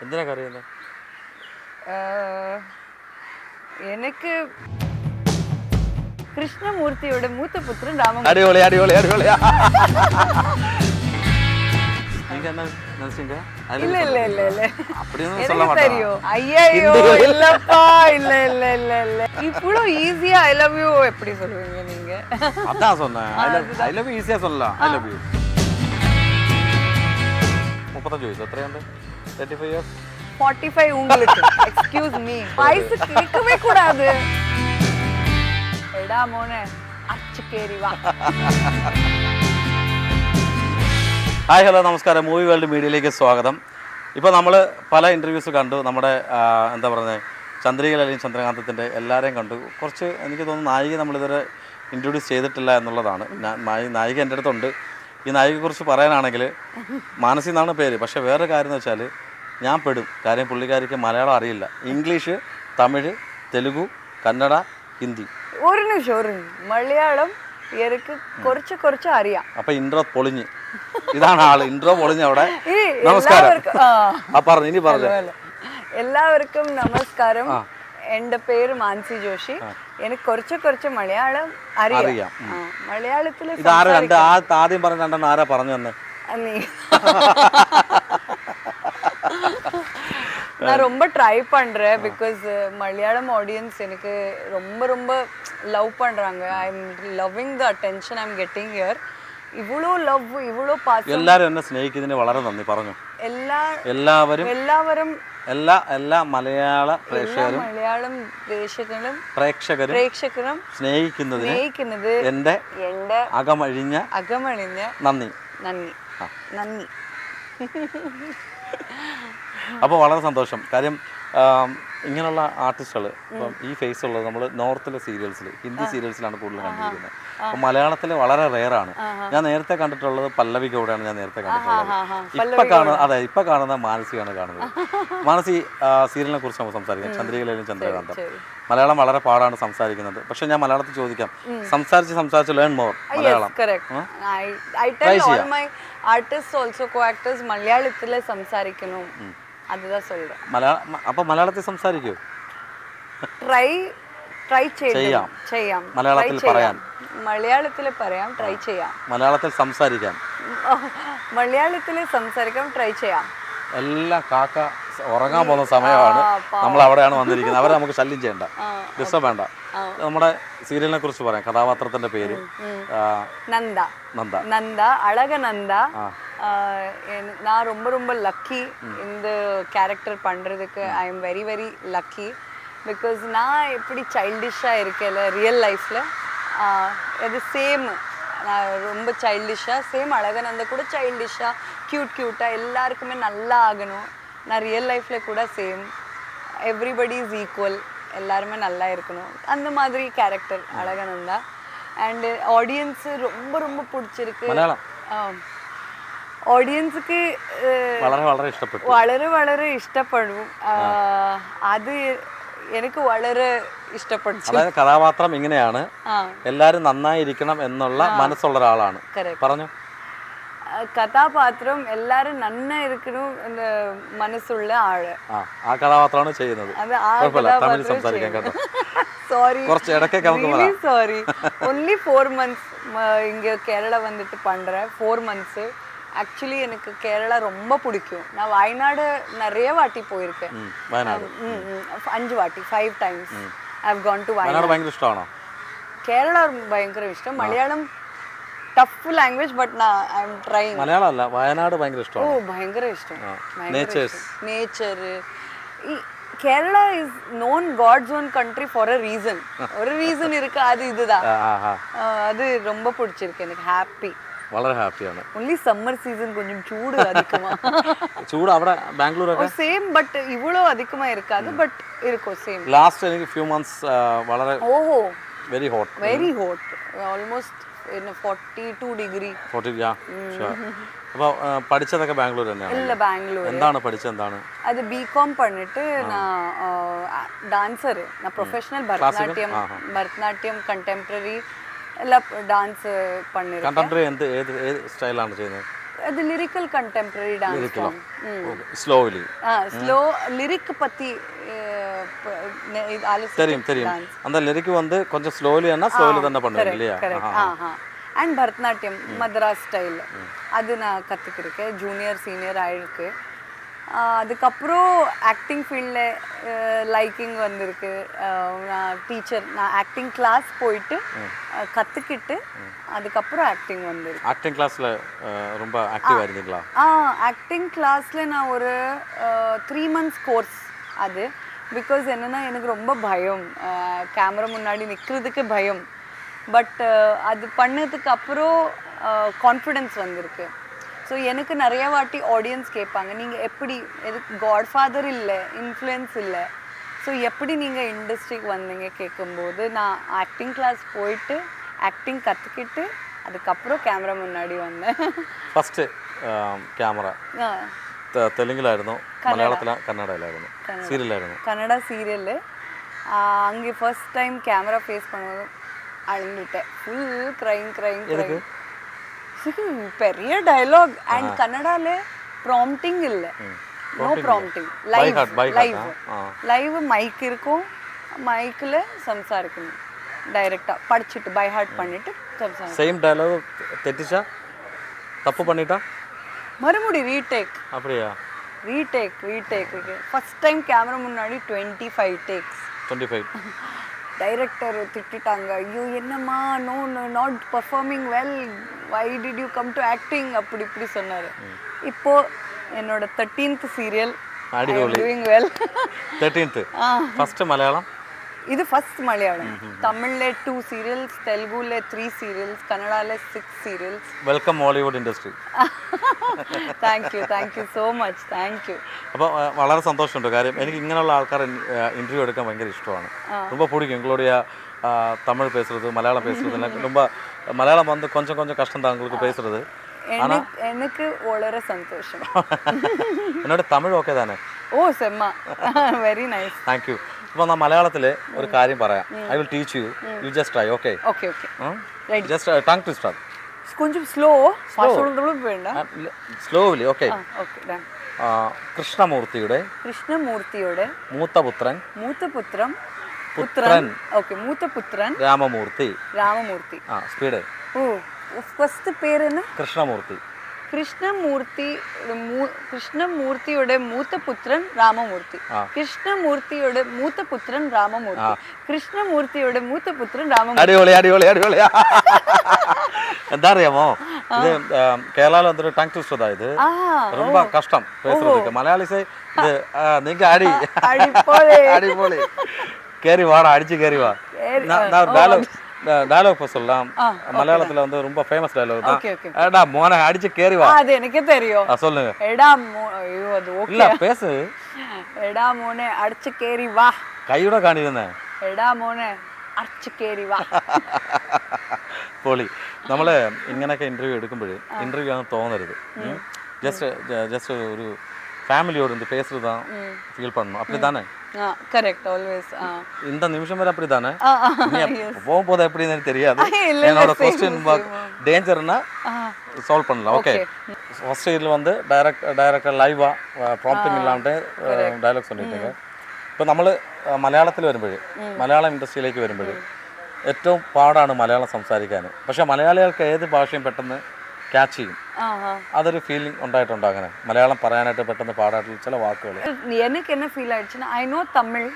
എന്തിനാ കരയുന്നത്? എനിക്ക് കൃഷ്ണമൂർത്തിയുടെ മൂത്ത പുത്രൻ രാമൻ. അടിപൊളി അടിപൊളി അടിപൊളി. நீங்க என்ன நினைச்சீங்க? இல்ல இல்ல இல்ல இல்ல அப்படியே சொல்ல எனக்கு மாட்டேன். தெரியும். ஐயோ இல்லப்பா இல்ல இல்ல இல்ல இல்ல இவ்ளோ ஈஸியா ஐ லவ் யூ எப்படி சொல்லுவீங்க நீங்க? அதான் சொன்னேன். ஐ லவ் யூ ஈஸியா சொல்லலாம். ஐ லவ் யூ 35 வயசு எത്രയുണ്ട്? 35 years 45 உங்களுக்கு. Excuse me. வயசு கேட்கவே கூடாது. എടാ മോനെ അച്ചു കേറി വാ. ഹായ് ഹലോ നമസ്കാരം. മൂവി വേൾഡ് മീഡിയയിലേക്ക് സ്വാഗതം. ഇപ്പോൾ നമ്മൾ പല ഇൻ്റർവ്യൂസ് കണ്ടു. നമ്മുടെ എന്താ പറയുന്നത്, ചന്ദ്രികയിൽ അല്ലെങ്കിൽ ചന്ദ്രകാന്തത്തിൻ്റെ എല്ലാവരെയും കണ്ടു. കുറച്ച് എനിക്ക് തോന്നുന്നു നായിക നമ്മളിതുവരെ ഇൻട്രൊഡ്യൂസ് ചെയ്തിട്ടില്ല എന്നുള്ളതാണ്. നായിക എൻ്റെ അടുത്തുണ്ട്. ഈ നായികയെക്കുറിച്ച് പറയാനാണെങ്കിൽ മാനസി എന്നാണ് പേര്. പക്ഷേ വേറൊരു കാര്യം എന്ന് വെച്ചാൽ ഞാൻ പെടും. കാര്യം പുള്ളിക്കാരിക്ക് മലയാളം അറിയില്ല. ഇംഗ്ലീഷ്, തമിഴ്, തെലുഗു, കന്നഡ, ഹിന്ദി. ഒരു നിമിഷം മലയാളം എനിക്ക് കുറച്ച് അറിയാം. അപ്പൊ ഇൻട്രോ പൊളിഞ്ഞ്. ഇതാണ് ആള്. ഇൻട്രോ പൊളിഞ്ഞ് അവിടെ. നമസ്കാരം. ഇനി പറഞ്ഞു. എല്ലാവർക്കും നമസ്കാരം. എന്റെ പേര് മാനസി ജോഷി. എനിക്ക് കുറച്ച് മലയാളം അറിയാം. മലയാളത്തില് ആദ്യം പറഞ്ഞ രണ്ടെണ്ണം ആരാ പറഞ്ഞു തന്നെ? நான் ரொம்ப ட்ரை பண்றேன் பிகாஸ் மலையாளம் ஆடியன்ஸ் எனக்கு ரொம்ப லவ் பண்றாங்க. I am loving the attention I am getting here. ഇവളോ ലവ് ഇവളോ പാസ്. എല്ലാവരും എന്നെ സ്നേഹിക്കുന്നതിന് വളരെ നന്ദി പറഞ്ഞു. എല്ലാവരും എല്ലാ മലയാള പ്രേക്ഷകരും സ്നേഹിക്കുന്നത് എന്റെ അകമഴിഞ്ഞ നന്ദി. അപ്പോൾ വളരെ സന്തോഷം. കാര്യം ഇങ്ങനെയുള്ള ആർട്ടിസ്റ്റുകൾ ഇപ്പം ഈ ഫേസ് ഉള്ളത് നമ്മൾ നോർത്തിലെ സീരിയൽസിൽ, ഹിന്ദി സീരിയൽസിലാണ് കൂടുതൽ കണ്ടിരിക്കുന്നത്. അപ്പം മലയാളത്തിൽ വളരെ റെയറാണ്. ഞാൻ നേരത്തെ കണ്ടിട്ടുള്ളത് പല്ലവി ഗൗഡയാണ്. ഞാൻ നേരത്തെ കണ്ടിട്ടുള്ളത് ഇപ്പൊ കാണുന്ന മാനസിയാണ് കാണുന്നത്. മാനസി സീരിയലിനെ കുറിച്ച് നമുക്ക് സംസാരിക്കാം. ചന്ദ്രികയിലും ചന്ദ്രകാന്തം. മലയാളം വളരെ പാടാണ് സംസാരിക്കുന്നത്. പക്ഷെ ഞാൻ മലയാളത്തിൽ ചോദിക്കാം, സംസാരിച്ച് ലേൺ മോർ മലയാളം. മലയാളത്തിലെ സംസാരിക്കണം. அதுதான் சொல்றேன். அப்ப மலையாளத்தில் സംസാരിക്കൂ? ട്രൈ ചെയ്യാം. മലയാളത്തിൽ പറയാൻ ട്രൈ ചെയ്യാം. മലയാളത്തിൽ സംസാരിക്കാൻ ട്രൈ ചെയ്യാം. എല്ലാം കാക്ക ഉറങ്ങാൻ പോകുന്ന സമയമാണ്. നമ്മൾ അവിടെയാണ് വന്നിരിക്കുന്നത്. അവരെ നമുക്ക് ശല്യം ചെയ്യണ്ട, ഡിസ്റ്റർബ് വേണ്ട. നമ്മുടെ സീരിയലിനെ കുറിച്ച് പറയാം. കഥാപാത്രത്തിന്റെ പേര് നന്ദ. അഴക നന്ദ. நான் ரொம்ப லக்கி இந்த கேரக்டர் பண்ணுறதுக்கு. I am very lucky because நான் எப்படி சைல்டிஷாக இருக்கேன்ல ரியல் லைஃப்பில், அது சேம். நான் ரொம்ப சைல்டிஷாக, சேம் அழகநந்த கூட சைல்டிஷாக க்யூட்டாக எல்லாருக்குமே நல்லா ஆகணும். நான் ரியல் லைஃப்பில் கூட சேம். எவ்ரிபடி இஸ் ஈக்குவல், எல்லாருமே நல்லா இருக்கணும். அந்த மாதிரி கேரக்டர் அழகநந்தா. அண்டு ஆடியன்ஸு ரொம்ப பிடிச்சிருக்கு. ഓഡിയൻസ്ക്ക് വളരെ ഇഷ്ടപ്പെടും. അത് എനിക്ക് വളരെ ഇഷ്ടപ്പെട്ടു. അതായത് കഥാപാത്രം ഇങ്ങനെയാണ്, എല്ലാരും നന്നായിരിക്കണം എന്നുള്ള മനസ്സുള്ള ഒരാളാണ്. പറഞ്ഞു. കഥാപാത്രം എല്ലാരും നന്നായിരിക്കണം എന്ന മനസ്സുള്ള ആള്. ആ കഥാപാത്രമാണ് ചെയ്യുന്നത്. സോറി only 4 months இங்க கேரளா வந்துட்டு பண்றேன். 4 months. ஆக்சுவலி எனக்கு கேரளா ரொம்ப பிடிக்கும். நான் வயநாடு நிறைய வாட்டி போயிருக்கேன். 5 வாட்டி, 5 times I have gone to Wayanad. ഭയങ്കര ഇഷ്ടമാണോ? കേരള ഭയങ്കര ഇഷ്ടം. Malayalam tough language but I M trying. Malayalam അല്ല, വയനാട് ഭയങ്കര ഇഷ്ടമാണ്. ഓ ഭയങ്കര ഇഷ്ടം. നേച്ചർ. ഈ Kerala is known God's own country for a reason. ഒരു റീസൺ இருக்கு, அது இதுதான். அது ரொம்ப பிடிச்சிருக்கு எனக்கு. ഹാപ്പി, വളരെ ഹാപ്പിയാണ്. only summer season கொஞ்சம் ചൂട് அதிகமா. ചൂട് അവിടെ ബാംഗ്ലൂരൊക്കെ സെയിം ബട്ട് ഇവളോ അധികമാ இருக்காது ബട്ട് இருக்கும் സെയിം. ലാസ്റ്റ് എനിക്ക് few months വളരെ very hot almost in 42 degree. 40 yeah sure. അപ്പോൾ പഠിച്ചതൊക്കെ ബാംഗ്ലൂർ തന്നെയാണ്? ഇല്ല, ബാംഗ്ലൂർ. എന്താണ് പഠിച്ചത്? എന്താണ് അത് ബികോം பண்ணிட்டு நான் டான்சர். நான் ப்ரொஃபஷனல் ഭരതനാട്യം കണ്ടംപററി എല്ലാം ഡാൻസ് பண்ணிருக்கேன். കണ്ടംപററി ഏത് സ്റ്റൈലാണ് ചെയ്യുന്നത്? அது lyrical contemporary dance form. Slowly slow lyric பத்தி தெரியும் அந்த லிரிக் வந்து கொஞ்சம் ஸ்லோலியானா ஸ்லோலி தான பண்ணுவீங்க இல்லையா? அண்ட் பரதநாட்டியம் மദ്രാസ് ஸ்டைல் அது நான் கற்றுக்கிருக்கேன். ஜூனியர் சீனியர் ஆயிருக்கு. அதுக்கப்புறம் ஆக்டிங் ஃபீல்டில் லைக்கிங் வந்திருக்கு. நான் ஆக்டிங் கிளாஸ் போயிட்டு கற்றுக்கிட்டு அதுக்கப்புறம் ஆக்டிங் வந்திருக்கு. ஆக்டிங் கிளாஸில் ரொம்ப ஆக்டிவாக இருந்தீங்களா? ஆக்டிங் கிளாஸில் நான் ஒரு 3 months கோர்ஸ் அது. பிகாஸ் என்னென்னா எனக்கு ரொம்ப பயம், கேமரா முன்னாடி நிற்கிறதுக்கு பயம். பட் அது பண்ணதுக்கு அப்புறம் கான்ஃபிடென்ஸ் வந்திருக்கு. ஸோ எனக்கு நிறைய வாட்டி ஆடியன்ஸ் கேட்பாங்க, நீங்கள் எப்படி எதுக்கு காட்ஃபாதர் இல்லை, இன்ஃப்ளூயன்ஸ் இல்லை, ஸோ எப்படி நீங்கள் இண்டஸ்ட்ரிக்கு வந்தீங்க கேட்கும்போது நான் ஆக்டிங் கிளாஸ் போயிட்டு ஆக்டிங் கற்றுக்கிட்டு அதுக்கப்புறம் கேமரா முன்னாடி வந்தேன். ഫസ്റ്റ് ക്യാമറ തെലുങ്കിലായിരുന്നു, മലയാളത്തിലാണ്, കന്നഡയിലായിരുന്നു, സീരിയലായിരുന്നു? கன்னடா சீரியல். அங்கே ஃபர்ஸ்ட் டைம் கேமரா ஃபேஸ் பண்ணும்போது அழுந்துட்டேன். Full crying. பெரிய டயலாக் அண்ட் கன்னடால ப்ராம்ப்டிங் இல்லை, நோ ப்ராம்ப்டிங், லைவ் மைக் இருக்கும், மைக்கில் சம்சாரிக்கணும், டைரெக்டாக படிச்சுட்டு பை ஹார்ட் பண்ணிட்டு சம்சாரிக்கணும். சேம் டயலாக் தெட்டிச்சா, தப்பு பண்ணிட்டா மறுபடி ரீடேக். அப்படியா? ரீடேக் ஃபர்ஸ்ட் டைம் கேமரா முன்னாடி 25 டேக்ஸ். 25 டைரக்டர் திட்டாங்க, ஐயோ என்னம்மா, no not performing well, why did you come to acting, அப்படி இப்படி சொன்னார். இப்போ என்னோட 13th serial doing well. 13th first மலையாளம், இது ஃபர்ஸ்ட் மலையாளம். தமிழ்ல 2 சீரியல்ஸ், தெலுங்குல 3 സീരിയൽസ്, കന്നഡയിലെ 6 serials. Welcome Hollywood industry. Thank you so much, thank you. അപ്പോൾ വളരെ സന്തോഷമുണ്ട്. കാര്യം എനിക്ക് ഇങ്ങനെയുള്ള ആൾക്കാർ ഇൻ്റർവ്യൂ എടുക്കാൻ ഭയങ്കര ഇഷ്ടമാണ്. ரொம்ப பிடிக்கும் உங்களுடைய தமிழ் பேசுறது, மலையாளம் பேசுறது. ரொம்ப மலையாளம் வந்து கொஞ்சம் கொஞ்சம் கஷ்டம் தான் உங்களுக்கு பேசுறது. எனக்கு വളരെ സന്തോഷം. എന്നോട് തമിഴ് ഓക്കെ താനേ? ഓ സെമ്മ, വെരി നൈസ്, താങ്ക് യു. അപ്പോൾ ഞാൻ മലയാളത്തിൽ ഒരു കാര്യം പറയാം. I will teach you, you just try. Okay? Just tongue twister. కొంచెం സ്ലോ വേണ്ട, സ്ലോലി. ഓക്കെ. കൃഷ്ണമൂർത്തിയുടെ മൂത്തപുത്രൻ രാമമൂർത്തി. സ്പീഡ്. ഫസ്റ്റ് പേര് കൃഷ്ണമൂർത്തി. കൃഷ്ണമൂർത്തിയുടെ മൂത്തപുത്രൻ രാമമൂർത്തി. കൃഷ്ണമൂർത്തിയുടെ മൂത്തപുത്രൻ രാമമൂർത്തി. കൃഷ്ണമൂർത്തിയുടെ മൂത്തപുത്രൻ രാമമൂർത്തി. അടിപൊളി അടിപൊളി അടിപൊളി. എന്താ അറിയാമോ, ഇത് കേരളാல வந்து டங் ட்விஸ்டர் தான் இது. ரொம்ப கஷ்டம் பேசுறதுக்கு. மலையாளிஸே இது நீங்க அடி அடிபொலி. கேரி வாடா, அடிச்சு கேரி வா. நான் டயலாக் இப்போ சொல்லலாம். மலையாளத்துல வந்து ரொம்ப ஃபேமஸ் டயலாக் தான். ஏடா மோனே அடிச்சு கேரி வா. அது எனக்கு தெரியும். சொல்லுங்க. எடா ஐயோ அது ஓகே இல்ல பேசு. എടാ മോനെ അടിച്ചു കേറി വാ. കൈയുടെ കാണിരുന്നേ. എടാ മോനെ അടിച്ചു കേറി വാ. പൊളി. നമ്മൾ ഇങ്ങനെയൊക്കെ ഇൻ്റർവ്യൂ എടുക്കുമ്പോൾ ഇൻ്റർവ്യൂ ആണെന്ന് തോന്നരുത്. ജസ്റ്റ് ഒരു ஃபேமிலியோட இந்த பேசுறது தான் ஃபீல் பண்ணணும். அப்படி தானே? Correct, always. இந்த நிமிஷம் வரை அப்படி தானே? போகும்போது எப்படின்னு தெரியாது. என்னோட கொஸ்டின் டேஞ்சர்னா சால்வ் பண்ணலாம். ஓகே. ஃபர்ஸ்ட் இதில் வந்து டைரக்டாக லைவாக ப்ராம்ப்டிங் இல்லாமட்டு ഡയലോഗ് சொல்லிட்டீங்க. ഇപ്പോൾ നമ്മൾ മലയാളത്തിൽ വരുമ്പോൾ, മലയാളം ഇൻഡസ്ട്രിയിലേക്ക് വരുമ്പോൾ ഏറ്റവും പാടാണ് മലയാളം സംസാരിക്കാൻ. പക്ഷേ മലയാളികൾക്ക് ഏത് ഭാഷയും പെട്ടെന്ന് ക്യാച്ച് ചെയ്യും. അതൊരു ഫീലിംഗ് ഉണ്ടായിട്ടുണ്ട് അങ്ങനെ മലയാളം പറയാനായിട്ട് പെട്ടെന്ന് പാടായിട്ടുള്ള ചില വാക്കുകൾ? எனக்கு என்ன ஃபீல் ஆயிடுச்சுன்னா, ஐ நோ தமிழ்,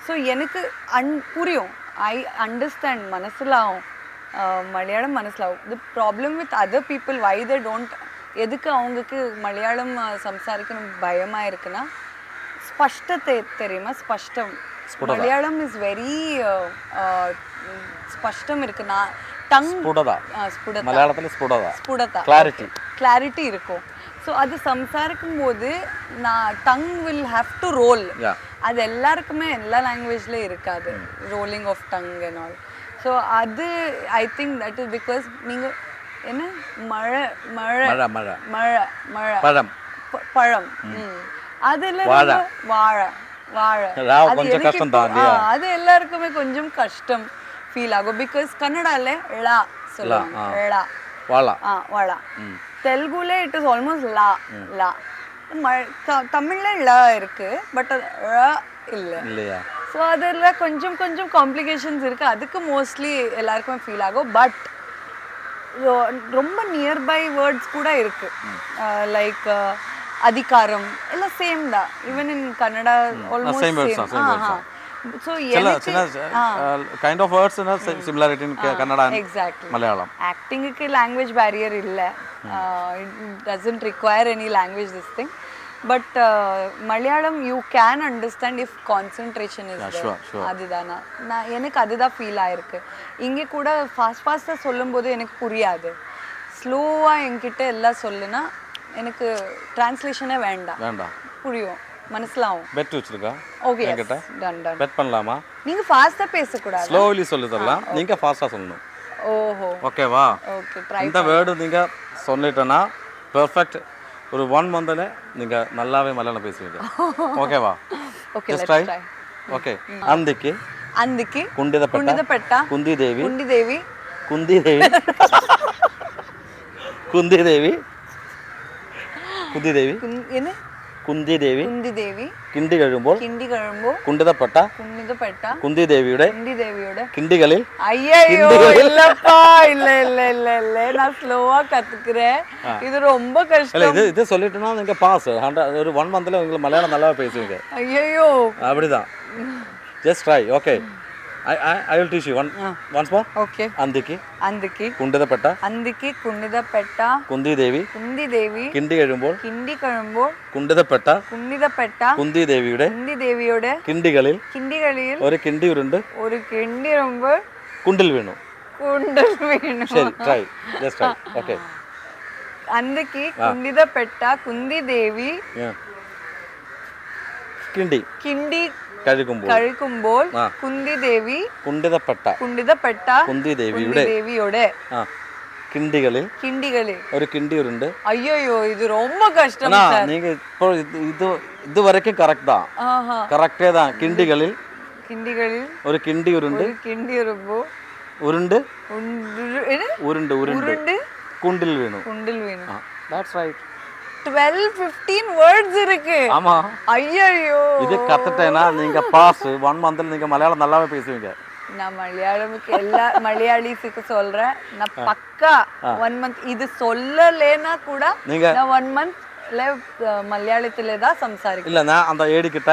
ஸோ எனக்கு புரியும், ஐ அண்டர்ஸ்டாண்ட், மனசிலாகும், மலையாளம் மனசிலாகும். The problem with other people, why they don't, எதுக்கு அவங்களுக்கு மலையாளம் சம்சாரிக்கணும் பயமாக இருக்குன்னா, ஸ்பஷ்டத்தை தெரியுமா? ஸ்பஷ்டம். மலையாளம் இஸ் வெரி ஸ்பஷ்டம் இருக்கு. நான் கிளாரிட்டி இருக்கும். ஸோ அது சம்சாரிக்கும் போது நான் tongue will have to roll. அது எல்லாருக்குமே எல்லா லாங்குவேஜ்லேயும் இருக்காது, rolling of tongue and all. So அது I think that is because நீங்கள் என்ன மழை மழை மழை மழை மழை பழம் பழம் அதெல்லாம் வாழை வாழை அது எல்லாருக்குமே கொஞ்சம் கஷ்டம் ஃபீல் ஆகும். பிகாஸ் கன்னடால ழா சொல்லுவாங்க, ழா വാള വാള. തെലുഗുലെ ഇറ്റ് ഇസ് ഓൾമോസ്റ്റ് ലാ ലാ. தமிழ்ல ல இருக்கு பட் இல்ல இல்லையா? ஸோ அதில் கொஞ்சம் கொஞ்சம் காம்ப்ளிகேஷன்ஸ் இருக்குது. அதுக்கு மோஸ்ட்லி எல்லாருக்குமே ஃபீல் ஆகும். பட் ரொம்ப நியர்பை வேர்ட்ஸ் கூட இருக்குது. லைக் அதிகாரம் எல்லாம் சேம் தான். Even in Kannada almost same. So kind of words in similarity in Kannada and exactly. Malayalam. ஆக்டிங்குக்கு லாங்குவேஜ் பேரியர் இல்லை. It doesn't require any language this thing. But மலையாளம் you can understand if concentration is there. அதுதானா நான் எனக்கு அதுதான் feel ஆயிருக்கு. இங்கே கூட ஃபாஸ்ட்டாக சொல்லும்போது எனக்கு புரியாது. ஸ்லோவாக என்கிட்ட எல்லாம் சொல்லுனா எனக்கு டிரான்ஸ்லேஷனே வேண்டாம், புரியும், மனசிலாகும். பெட் வச்சிருக்கா? Okay, done done. பெட் பண்ணலாமா? நீங்க ஃபாஸ்ட்டாக பேசக்கூடாது, ஸ்லோலி சொல்லி தரலாம். நீங்க ஃபாஸ்ட்டாக சொல்லணும். ஓஹோ, ஓகேவா? Okay, try. இந்த வேர்டு நீங்க சொல்லிட்டேன்னா பெர்ஃபெக்ட். ஒரு 1 மந்த்ல நீங்க நல்லாவே மலையாளம் பேசுவீங்க. ஓகேவா? Okay, let's try. Try. Okay. அந்திக்கு குண்டிதப்பட்ட குந்திதேவி குண்டிதேவி குந்திதேவி குந்திதேவி குந்திதேவி என்ன കുന്തിദേവി കുന്തിദേവി കിണ്ടി കഴിയുമ്പോൾ കുണ്ടിതപ്പെട്ട കുന്തിദേവിയുടെ കിണ്ടികളിൽ ஐயோ இல்லப்பா, இல்ல இல்ல இல்ல இல்ல நான் ஸ்லோவா கத்துக்கிறேன். இது ரொம்ப கஷ்டம். இது சொல்லிட்டோம்னா நீங்க பாஸ். ஒரு 1 மந்த்ல உங்களுக்கு மலையாளம் நல்லா பேசுவீங்க. ஐயோ அப்படிதான். Just try. Okay, I will teach you once more. Okay. Andiki കുണ്ടിതപ്പെട്ട കുന്തിദേവി കിണ്ടി കഴിയുമ്പോൾ കുണ്ടിതപ്പെട്ട കുന്തിദേവിയുടെ കിണ്ടികളിൽ ഒരു കിണ്ടി ഉരുണ്ട് കുണ്ടിൽ വീണു. ശരി, ട്രൈ. Just try. ഓക്കേ. അന്തിക്ക് കുണ്ടിതപ്പെട്ട കുന്തിദേവി കിണ്ടി കഴിക്കുമ്പോൾ കുണ്ടിതപ്പെട്ട കുന്തിദേവിയുടെ കിണ്ടികളിൽ ഒരു കിണ്ടി ഉരുണ്ട്. അയ്യോ, ഇത് ரொம்ப கஷ்டம் சார். நீங்க இப்போ இது வரைக்கும் கரெக்ட் தான். கரெக்ட்டே தான். கிண்டிகளில் ஒரு கிண்டி உருண்டு உருண்டு குண்டில் வீணு. That's right. 12-15 வேர்ட்ஸ் இருக்கு. ஆமா. ஐயோ, இது கத்துட்டேனா நீங்க பாஸ். 1 மந்த்ல நீங்க மலையாளம் நல்லாவே பேசுவீங்க. நான் மலையாளமுக்கு எல்லா மலையாளிஸுக்கு சொல்றேன், நான் பக்கா 1 மந்த் இது சொல்லலேனா கூட நான் 1 மந்த்ல மலையாளத்திலே தான் சம்சாரிக்கிறேன். இல்ல, நான் அந்த ஏடி கிட்ட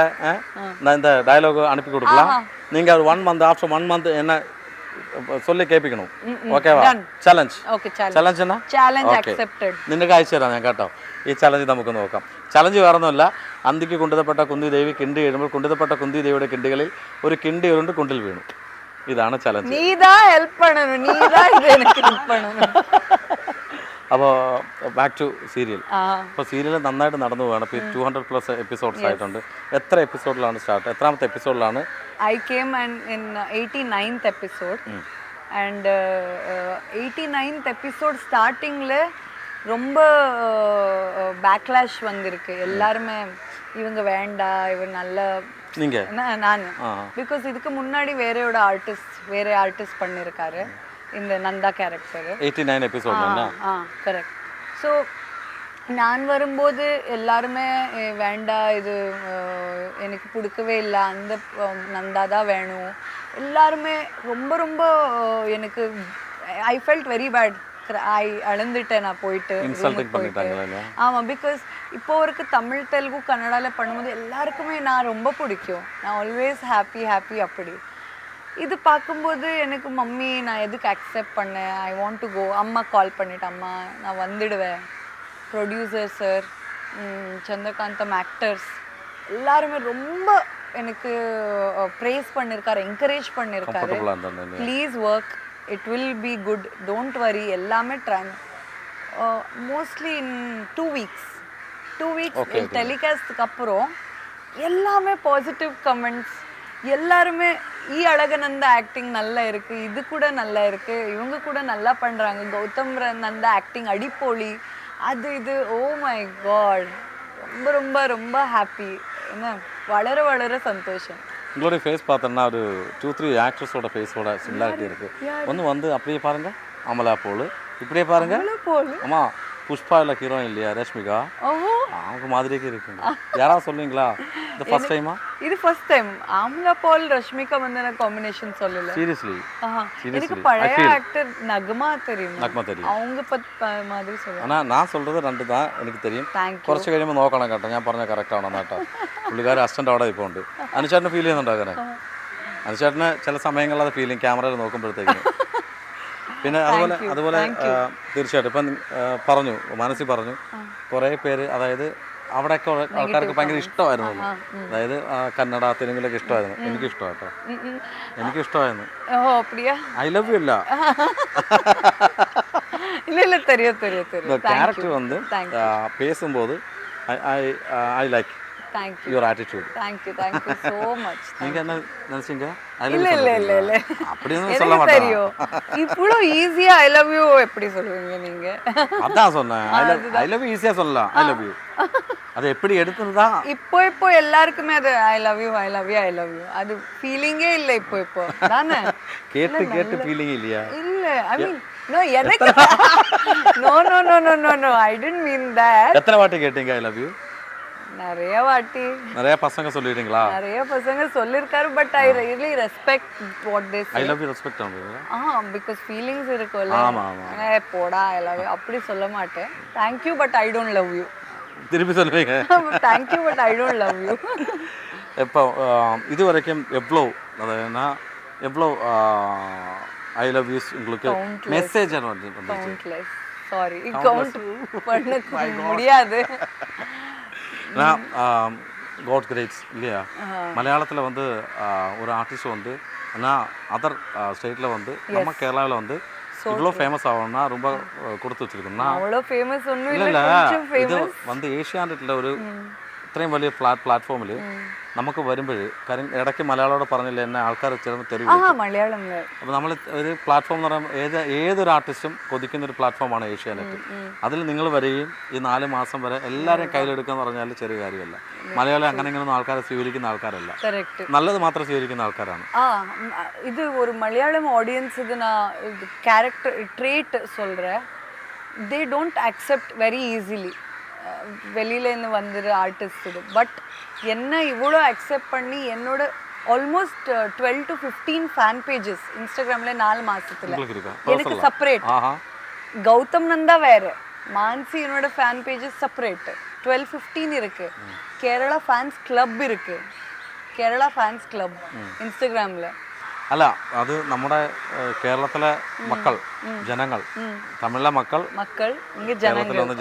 நான் இந்த டயலாக் அனுப்பி கொடுக்கலாம். நீங்க 1 மந்த் ஆஃப்டர் 1 மந்த் என்ன சொல்லி കേൾപ്പിക്കണം. ഓക്കേവാ? ചലഞ്ച്. ഓക്കേ, ചലഞ്ച് എന്നാ? Challenge accepted. നിനക്ക് അയച്ചു തരാം ഞാൻ കേട്ടോ. ഈ ചലഞ്ച് നമുക്ക് നോക്കാം. ചലഞ്ച് വേറൊന്നുമല്ല. അന്തിക്ക് കുണ്ടിതപ്പെട്ട കുന്തിദേവി കിണ്ടി കഴിയുമ്പോൾ കുണ്ടിതപ്പെട്ട കുന്തിദേവിയുടെ കിണ്ടികളിൽ ഒരു കിണ്ടി ഉരുണ്ട് കുണ്ടിൽ വീണു. ഇതാണ് ചലഞ്ച്. നീതാ ഹെൽപ്പ് பண்ணனும், നീതാ ഇത് എനിക്ക് ഹെൽപ്പ് பண்ணனுം. അപ്പോൾ ബാക്ക് ടു സീരിയൽ. അപ്പോൾ സീരിയൽ നന്നായിട്ട് നടന്നു പോവാണ്. ഇപ്പോൾ 200+ എപ്പിസോഡ്സ് ആയിട്ടുണ്ട്. എത്ര എപ്പിസോഡിലാണ് സ്റ്റാർട്ട്? എത്രാമത്തെ എപ്പിസോഡിലാണ്? I came in 89th episode. And 89th episode ஸ்டார்டிங்ல ரொம்ப பேக்லாஷ் வந்திருக்கு. எல்லாருமே இவங்க வேண்டாம், இவங்க நல்ல நீங்க நான் பிகாஸ் இதுக்கு முன்னாடி வேற ஆர்டிஸ்ட் பண்ணிருக்காரு இந்த நந்தா கேரக்டர். 89 எபிசோட்ல. கரெக்ட். ஸோ நான் வரும்போது எல்லாருமே வேண்டாம், இது எனக்கு பிடிக்கவே இல்லை, அந்த நந்தா தான் வேணும். எல்லாருமே ரொம்ப ரொம்ப எனக்கு ஐ ஃபெல்ட் வெரி பேட். அழுந்துட்டேன் நான் போயிட்டு. ஆமாம், பிகாஸ் இப்போ வரைக்கு தமிழ் தெலுங்கு கன்னடாவில் பண்ணும்போது எல்லாருக்குமே நான் ரொம்ப பிடிக்கும். நான் ஆல்வேஸ் ஹாப்பி அப்படி. இது பார்க்கும்போது எனக்கு மம்மி நான் எதுக்கு அக்செப்ட் பண்ணேன், ஐ வாண்ட் டு கோ. அம்மா கால் பண்ணிட்டேன், அம்மா நான் வந்துடுவேன். ப்ரொடியூசர் சார், சந்திரகாந்தம் ஆக்டர்ஸ் எல்லாருமே ரொம்ப எனக்கு ப்ரேஸ் பண்ணியிருக்காரு, என்கரேஜ் பண்ணியிருக்காரு. Please work, it will be good, don't worry. எல்லாமே மோஸ்ட்லி இன் 2 வீக்ஸ் டெலிகாஸ்டுக்கு அப்புறம் எல்லாமே பாசிட்டிவ் கமெண்ட்ஸ். எல்லாருமே ஈ அழகநந்தா ஆக்டிங் நல்லா இருக்கு, இது கூட நல்லா இருக்கு, இவங்க கூட நல்லா பண்றாங்க, கௌதம் நந்தா ஆக்டிங் அடிப்பொலி, அது இது. ஓ மை காட், ரொம்ப ரொம்ப ரொம்ப ஹாப்பி. என்ன வளர வளர சந்தோஷம். உங்களுடைய ஃபேஸ் பார்த்தோன்னா ஒரு 2-3 ஆக்ட்ரஸோட ஃபேஸோட சிமிலாரிட்டி இருக்குது. ஒன்று வந்து அப்படியே பாருங்கள், அமலா போல். இப்படியே பாருங்க போல அம்மா புஷ்பாவில் ஹீரோயின் இல்லையா ரஷ்மிகா அவங்க மாதிரியே இருக்குங்க யாராவது சொல்லுவீங்களா இந்த ஃபர்ஸ்ட் டைமா இது ஃபர்ஸ்ட் டைம் ஆம்லா பால் ரஷ்மிகா வந்தன காம்பினேஷன் சொல்லல சீரியஸ்லி எனக்கு பழைய ஆக்டர் நக்மா தெரியும் நக்மா தெரியும் அவங்க மாதிரி சொல்லுங்க ஆனால் நான் சொல்கிறது 2 தான் എനിക്ക് தெரியும் താങ്ക് കുറച്ച് കഴിയുമ്പോൾ നോക്കണം കേട്ടോ ഞാൻ പറഞ്ഞ കറക്റ്റ് ആണോ കേട്ടോ പുള്ളിക്കാരൻ അസിസ്റ്റൻ്റ് അവിടെ ഇപ്പോൾ ഉണ്ട് അനുചേട്ടന് ഫീൽ ചെയ്യുന്നുണ്ടോ അങ്ങനെ അനുചേട്ടന് ചില സമയങ്ങളിൽ അത് ഫീൽ ചെയ്യും ക്യാമറയിൽ നോക്കുമ്പോഴത്തേക്കും പിന്നെ അതുപോലെ തീർച്ചയായിട്ടും ഇപ്പം പറഞ്ഞു മനസ്സിൽ പറഞ്ഞു കുറേ പേര് അതായത് അവിടെയൊക്കെ ആൾക്കാർക്ക് ഭയങ്കര ഇഷ്ടമായിരുന്നു അതായത് കന്നഡ തെലുങ്കിലൊക്കെ ഇഷ്ടമായിരുന്നു എനിക്കിഷ്ടമാണ് കേട്ടോ എനിക്കിഷ്ടമായിരുന്നു ഐ ലവ് യു അല്ല ക്യാരക്ടർ വന്ന് പേസുമ്പോൾ I like your attitude thank you so much நீங்க என்ன நினைச்சீங்க இல்ல அப்படி ஒண்ணும் சொல்ல மாட்டேன் தெரியும் இவ்ளோ ஈஸியா ஐ லவ் யூ எப்படி சொல்லுவீங்க நீங்க அதான் சொன்னேன் ஐ லவ் யூ ஈஸியா சொல்லலாம் ஐ லவ் யூ அது எப்படி எடுத்துறதா இப்போ எல்லாருக்குமே அது ஐ லவ் யூ அது ஃபீலிங்கே இல்ல இப்போ தானே கேட்டு ஃபீலிங் இல்லையா இல்ல ஐ மீன் நோ எனக்கு no I didn't mean that எத்தனை வாட்டி கேட்டீங்க ஐ லவ் யூ நிறைய வாட்டி நிறைய பசங்க சொல்லிட்டீங்களா நிறைய பசங்க சொல்லிருக்காரு but I really respect what they say I love you respect பண்ணுவீங்களா பிகாஸ் ஃபீலிங்ஸ் இருக்குல்ல ஆமா போடா ஐ லவ் யூ அப்படி சொல்ல மாட்டேன் thank you but I don't love you திருப்பி சொல்லுவீங்க thank you but I don't love you இப்போ இது வரைக்கும் எவ்வளோ அதாவதுனா எவ்வளோ ஐ லவ் யூஸ் உங்களுக்கு மெசேஜ் countless sorry count பண்ண முடியாது காட் கிரேட்ஸ் இல்லையா மலையாளத்தில் வந்து ஒரு ஆர்டிஸ்ட் வந்து ஆனால் அதர் ஸ்டேட்டில் வந்து நம்ம கேரளாவில் வந்து இவ்வளோ ஃபேமஸ் ஆகணும்னா ரொம்ப கொடுத்து வச்சிருக்கோம்னா அவ்வளோ ஃபேமஸ் ஒன்றும் இல்லை இது வந்து ഏഷ്യാനെറ്റിലെ ഒരു ഇത്രയും വലിയ പ്ലാറ്റ്ഫോമിൽ നമുക്ക് വരുമ്പോൾ കാര്യം ഇടയ്ക്ക് മലയാളോട് പറഞ്ഞില്ല എന്നെ ആൾക്കാർ ചിലപ്പോൾ തരും അപ്പോൾ നമ്മൾ ഒരു പ്ലാറ്റ്ഫോം എന്ന് പറയുമ്പോൾ ഏതൊരു ആർട്ടിസ്റ്റും കൊതിക്കുന്ന ഒരു പ്ലാറ്റ്ഫോമാണ് ഏഷ്യാനെറ്റ് അതിൽ നിങ്ങൾ വരികയും ഈ 4 മാസം വരെ എല്ലാവരെയും കയ്യിലെടുക്കുക എന്ന് പറഞ്ഞാൽ ചെറിയ കാര്യമല്ല മലയാളം അങ്ങനെ ഇങ്ങനെയൊന്നും ആൾക്കാരെ സ്വീകരിക്കുന്ന ആൾക്കാരല്ല നല്ലത് മാത്രം സ്വീകരിക്കുന്ന ആൾക്കാരാണ് ഇത് ഒരു മലയാളം ഓഡിയൻസ് ഇത് ക്യാരക്ടർ ട്രേറ്റ് சொல்றேன் they don't accept very easily வெளியிலேருந்து வந்துரு ஆர்டிஸ்ட் இது பட் என்ன இவ்வளோ அக்செப்ட் பண்ணி என்னோட ஆல்மோஸ்ட் 12 to 15 ஃபேன் பேஜஸ் இன்ஸ்டாகிராமில் 4 மாசத்துல எனக்கு செப்பரேட் கௌதம் நந்தா வேற மான்சி என்னோட ஃபேன் பேஜஸ் செப்பரேட் 12-15 இருக்கு கேரளா ஃபேன்ஸ் கிளப் இருக்கு കേരള ഫാൻസ് ക്ലബ് ഇൻസ്റ്റഗ്രാമിൽ അല്ല അത് നമ്മുടെ കേരളത്തിലെ മക്കൾ ജനങ്ങൾ തമിഴിലെ മക്കൾ കേരളത്തിലെ വന്ന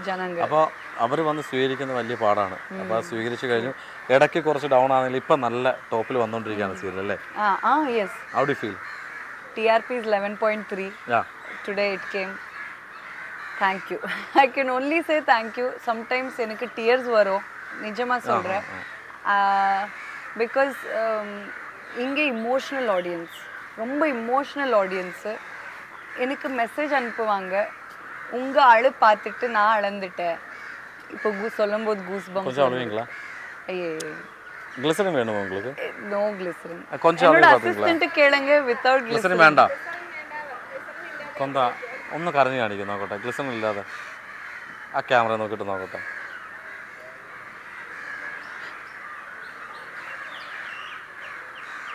ജനങ്ങൾ അപ്പോൾ അവർ വന്ന് സ്വീകരിക്കുന്ന വലിയ പാടാണ് അപ്പോൾ അത് സ്വീകരിച്ചു കഴിഞ്ഞു ഇടയ്ക്ക് കുറച്ച് ഡൗൺ ആണെങ്കിൽ ഇപ്പം നല്ല ടോപ്പിൽ വന്നുകൊണ്ടിരിക്കുകയാണ് സീരിയൽ അല്ലേ how do feel TRP is 11.3 today it came thank you I can only say thank you sometimes எனக்கு tears வரும் நிஜமா சொல்றேன் because இங்கே இமோஷனல் ஆடியன்ஸ் ரொம்ப இமோஷனல் ஆடியன்ஸு எனக்கு மெசேஜ் அனுப்புவாங்க உங்கள் அழு பார்த்துட்டு நான் அழந்துட்டேன் இப்போ சொல்லும்போது கூஸ் பம்ப்ஸ் அழுவீங்களா ஐயே ഗ്ലിസറിൻ വേണോ உங்களுக்கு நோ ഗ്ലിസറിൻ கொஞ்சம் என்னோட அசிஸ்டன்ட் கேளுங்க வித்தவுட் ഗ്ലിസറിൻ വേണ്ട കൊന്ത ഒന്ന് കരഞ്ഞു കാണിക്കും നോക്കട്ടെ ഗ്ലിസറിൻ ഇല്ലാതെ ആ ക്യാമറ നോക്കിയിട്ട് നോക്കട്ടെ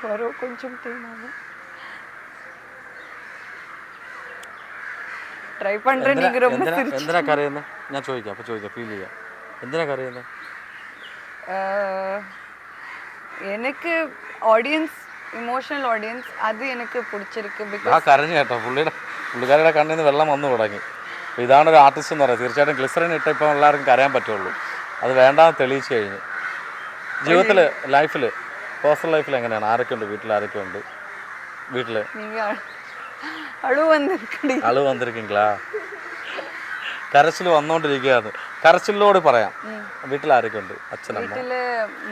വരോ కొంచెం ടൈമാണ് ട്രൈ பண்றேன் நீங்க ரொம்ப சிரிச்சு എന്തിനാ കരയുന്നത് ഞാൻ ചോദിക്കാം അപ്പോൾ ചോദിക്കാം ഫീൽ ചെയ്യാം എന്തിനാ കരയുന്നത് எனக்கு ஆடியன்ஸ் ഇമോഷണൽ ഓഡിയൻസ് അത് എനിക്ക് പിടിച്ചിരിക്കും ആ കരഞ്ഞു കേട്ടോ പുള്ളിക്കാരുടെ കണ്ണിൽ നിന്ന് വെള്ളം വന്നു തുടങ്ങി അപ്പോൾ ഇതാണ് ഒരു ആർട്ടിസ്റ്റ് എന്ന് പറയുന്നത് തീർച്ചയായിട്ടും ഗ്ലിസറിൻ ഇട്ട് ഇപ്പോൾ എല്ലാവർക്കും കരയാൻ പറ്റുള്ളൂ അത് വേണ്ടാന്ന് തെളിയിച്ചു കഴിഞ്ഞു ജീവിതത്തിൽ ലൈഫിൽ പേഴ്സണൽ ലൈഫിൽ എങ്ങനെയാണ് ആരൊക്കെ ഉണ്ട് വീട്ടിൽ ആരൊക്കെ ഉണ്ട് വീട്ടിൽ അളു വന്നിരിക്കീங்களா കരച്ചിൽ വന്നുകൊണ്ടിരിക്കുകയാണ് കരച്ചിലോട് പറയാം വീട്ടിൽ ആരൊക്കെ ഉണ്ട് അച്ഛനമ്മ വീട്ടില്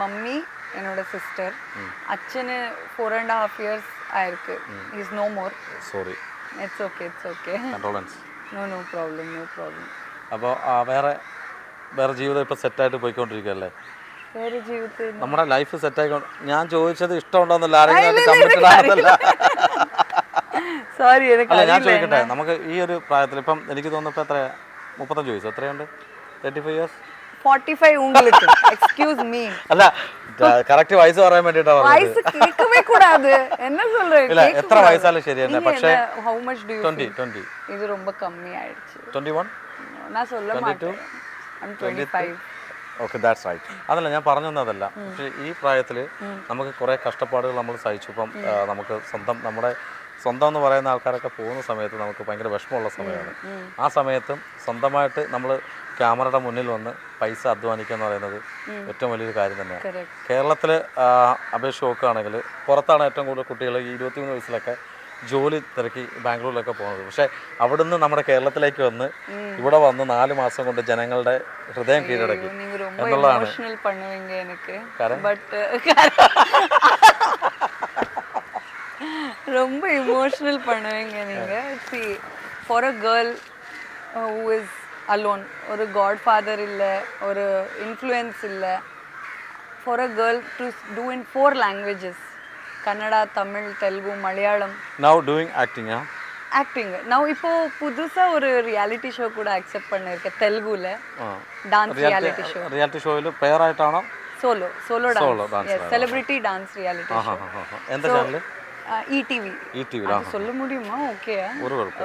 മമ്മി என்னோட സിസ്റ്റർ അച്ഛന് 4.5 years ആയിருக்கு is no more sorry it's okay കൺട്രോളൻസ് നോ പ്രോബ്ലം അപ്പോൾ വേറെ ജീവിതം ഇപ്പോൾ സെറ്റായിട്ട് പോയിക്കൊണ്ടിരിക്കുകയല്ലേ വേറെ ജീവിതത്തിൽ നമ്മുടെ ലൈഫ് സെറ്റായിക്കൊണ്ട് ഞാൻ ചോദിച്ചത് ഇഷ്ടമുണ്ടോന്നല്ല ആരെങ്കിലും കമ്മിറ്റഡ് ആണെന്നല്ല സോറി എനിക്ക് അല്ല ഞാൻ ചോദിക്കട്ടെ, നമുക്ക് ഈ ഒരു പ്രായത്തിൽ ഇപ്പം എനിക്ക് തോന്നുന്നു ഇപ്പം എത്ര 35 വയസ്സ് എത്രയുണ്ട്? 35 ഇയേഴ്സ് 45 உங்களுக்கு எக்ஸ்கியூஸ் மீ. അല്ല കറക്റ്റ് വയസ്സ് പറയാൻ വേണ്ടിട്ടാ പറഞ്ഞത്. വയസ്സ് കേൾക്കவே കൂടാது. என்ன சொல்றீங்க? ഇല്ല എത്ര വയസ്സാലും ശരി തന്നെ. പക്ഷേ how much do you 20 இது ரொம்ப கம்மி ஆயிடுச்சு. 21 நான் சொல்ல மாட்டேன். I'm 25. Okay that's right. അതല്ല ഞാൻ പറഞ്ഞു തന്നതല്ല. പക്ഷേ ഈ പ്രായത്തിൽ നമുക്ക് കുറേ കഷ്ടപ്പാടുകൾ നമ്മൾ സഹിച്ചു. ഇപ്പം നമുക്ക് സ്വന്തം എന്ന് പറയുന്ന ആൾക്കാരൊക്കെ പോകുന്ന സമയത്ത് നമുക്ക് ഭയങ്കര വിഷമമുള്ള സമയമാണ്. ആ സമയത്തും സ്വന്തമായിട്ട് നമ്മൾ ക്യാമറയുടെ മുന്നിൽ വന്ന് പൈസ അധ്വാനിക്കുക എന്ന് പറയുന്നത് ഏറ്റവും വലിയൊരു കാര്യം തന്നെയാണ്. കേരളത്തിൽ അപേക്ഷിച്ച് നോക്കുകയാണെങ്കിൽ പുറത്താണ് ഏറ്റവും കൂടുതൽ കുട്ടികൾ ഈ 23 വയസ്സിലൊക്കെ ജോലി തിരക്കി ബാംഗ്ലൂരിലൊക്കെ പോകുന്നത്. പക്ഷേ അവിടുന്ന് നമ്മുടെ കേരളത്തിലേക്ക് വന്ന് ഇവിടെ വന്ന് 4 മാസം കൊണ്ട് ജനങ്ങളുടെ ഹൃദയം കീഴടക്കി എന്നുള്ളതാണ്. ரொம்ப இமோஷனல் பண்ணுவீங்க நீங்க. See, for a girl who is alone, ஒரு godfather இல்ல, ஒரு influence இல்ல, for a girl to do in 4 languages, Kannada, Tamil, Telugu, Malayalam. Now doing acting, yeah? Acting. Now இப்போ புதுசா ஒரு ரியாலிட்டி ஷோ கூட அக்செப்ட் பண்ணிருக்கேன் தெலுங்குல. Dance reality show. റിയാലിറ്റി ഷോയിൽ പെയർ ആയിട്ടാണോ? Solo dance. Yes, celebrity dance reality show. എന്താ channel? ETV. அது சொல்ல முடியுமா? ஓகே.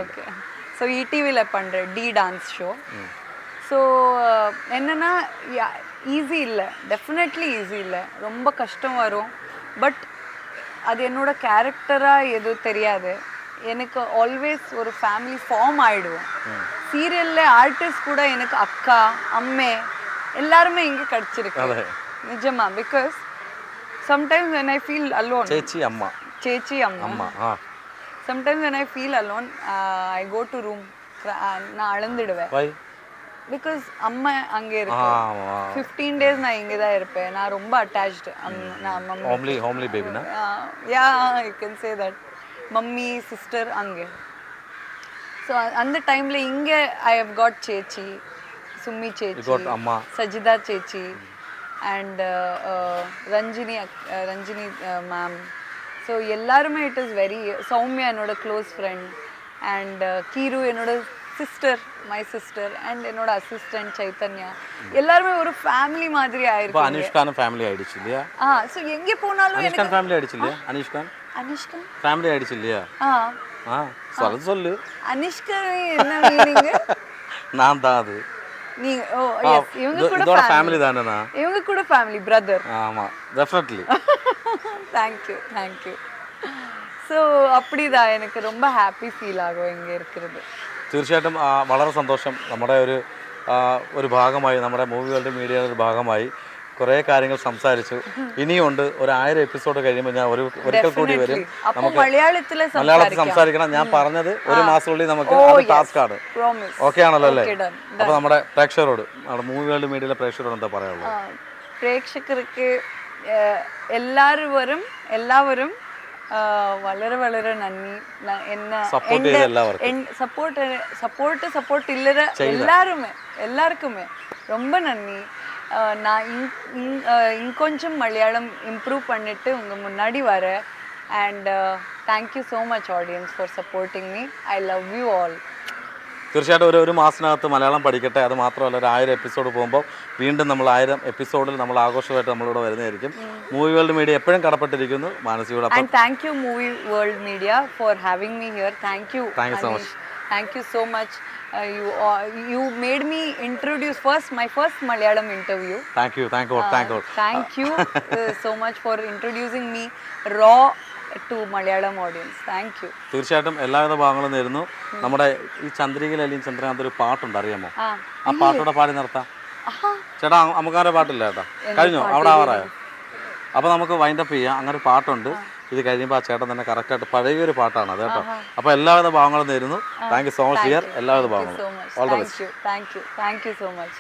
ஓகே. ஸோ ETVல பண்ற டி டான்ஸ் ஷோ. ஸோ என்னன்னா ஈஸி இல்லை, டெஃபினெட்லி ஈஸி இல்லை, ரொம்ப கஷ்டம் வரும். பட் அது என்னோட கேரக்டராக எதுவும் தெரியாது. எனக்கு ஆல்வேஸ் ஒரு ஃபேமிலி ஃபார்ம் ஆகிடுவோம். சீரியலில் ஆர்டிஸ்ட் கூட எனக்கு அக்கா அம்மே எல்லாருமே இங்கே கிடச்சிருக்கு நிஜமா. Because sometimes when I feel alone, ചേച്ചി അമ്മ sometimes when I feel alone, I go to room, நான் அழுந்துடுவேன். பிகாஸ் அம்மா அங்கே இருக்கு. 15 days நான் இங்கே தான் இருப்பேன். நான் ரொம்ப அட்டாச்டு. நான் மம்மி ஹோம்லி பேபினா yeah you can say that. Mummy sister அங்கே. ஸோ அந்த டைமில் இங்கே ஐ ஹவ் காட் சேச்சி, சும்மி சேச்சி, அம்மா சஜிதா சேச்சி அண்ட் ரஞ்சினி மேம். ஸோ எல்லாருமே இட் இஸ் வெரி. சௌமியா என்னோட க்ளோஸ் ஃப்ரெண்ட் அண்ட் கீரு என்னோட சிஸ்டர், மை சிஸ்டர் அண்ட் என்னோட அசிஸ்டன்ட் சைத்தன்யா. எல்லாருமே ஒரு ஃபேமிலி மாதிரி ஆயிருக்கு. அனிஷ்கான் ஃபேமிலி ஆயிடுச்சு இல்லையா? ஸோ எங்கே போனாலும் அனிஷ்கான் ஃபேமிலி ஆயிடுச்சு இல்லையா? அனிஷ்கான் ஃபேமிலி ஆயிடுச்சு இல்லையா? சொல்லு. அனிஷ்கா என்ன மீனிங்? நான் தான் அது. நீங்க ஓ எஸ், இவங்க கூட ஃபேமிலி தானேனா? இவங்க கூட ஃபேமிலி பிரதர். ஆமா டெஃபினெட்லி. தேங்க்யூ. ஸோ அப்படிதான் எனக்கு ரொம்ப ஹாப்பி ஃபீல் ஆகும் இங்கே இருக்கிறது. തീർച്ചയായിട്ടും വളരെ സന്തോഷം. നമ്മുടെ ഒരു ഭാഗമായി, നമ്മുടെ മൂവി വേൾഡ് മീഡിയയുടെ ഒരു ഭാഗമായി കുറേ കാര്യങ്ങൾ സംസാരിച്ചു. ഇനിയുണ്ട് ഒരു 1000 എപ്പിസോഡ് കഴിയുമ്പോൾ ഞാൻ ഒരിക്കൽ കൂടി വരും. നമുക്ക് മലയാളത്തിൽ സംസാരിക്കണം. ഞാൻ പറഞ്ഞത് ഒരു മാസത്തിനുള്ളിൽ നമുക്ക് ടാസ്ക് ആണ്. ഓക്കെ ആണല്ലോ അല്ലേ? അപ്പോൾ നമ്മുടെ പ്രേക്ഷകരോട്, നമ്മുടെ മൂവി വേൾഡ് മീഡിയയിലെ പ്രേക്ഷകരോട് എന്താ പറയാനുള്ളത്? പ്രേക്ഷകർക്ക് എല്ലാവരും വളരെ വളരെ നന്ദി. എന്നെ சப்போர்ட் இல்லற எல்லாருக்குமே ரொம்ப நன்றி. நான் கொஞ்சம் மலையாளம் இம்ப்ரூவ் பண்ணிட்டு உங்க முன்னாடி வரேன். And thank you so much audience for supporting me. I love you all. തീർച്ചയായിട്ടും ഒരു മാസത്തിനകത്ത് മലയാളം പഠിക്കട്ടെ. അത് മാത്രമല്ല, ഒരു 1000 എപ്പിസോഡ് പോകുമ്പോൾ വീണ്ടും നമ്മൾ 1000 എപ്പിസോഡിൽ നമ്മൾ ആഘോഷമായിട്ട് നമ്മളിവിടെ വരുന്നതായിരിക്കും. മൂവി വേൾഡ് മീഡിയ എപ്പോഴും കടപ്പെട്ടിരിക്കുന്നു മാനസിയോടൊപ്പം. And thank you Movie World Media for having me here. Thank you so much. Thank you so much. You made me introduce my first Malayalam interview. Thank you Thank you so much for introducing me raw to Malayalam audience. Thank you. തീർച്ചയായിട്ടും എല്ലാവിധ ഭാഗങ്ങളും നേരുന്നു. നമ്മുടെ ഈ ചന്ദ്രികയിൽ അല്ലെങ്കിൽ ചന്ദ്രകാന്ത് ഒരു പാട്ടുണ്ട്, അറിയാമോ? ആ പാട്ടോടെ പാടി നിർത്താം ചേട്ടാ. നമുക്കാരെ പാട്ടില്ല ചേട്ടാ, കഴിഞ്ഞോ? അവിടെ ആവാറായോ? അപ്പോൾ നമുക്ക് വൈൻഡപ്പ് ചെയ്യാം. അങ്ങനെ ഒരു പാട്ടുണ്ട്. ഇത് കഴിയുമ്പോൾ ആ ചേട്ടൻ തന്നെ കറക്റ്റായിട്ട് പഴയൊരു പാട്ടാണ് അത് കേട്ടോ. അപ്പോൾ എല്ലാവിധ ഭാഗങ്ങളും നേരുന്നു. Thank you so much dear. എല്ലാവിധ ഭാഗങ്ങളും. All the best. Thank you so much.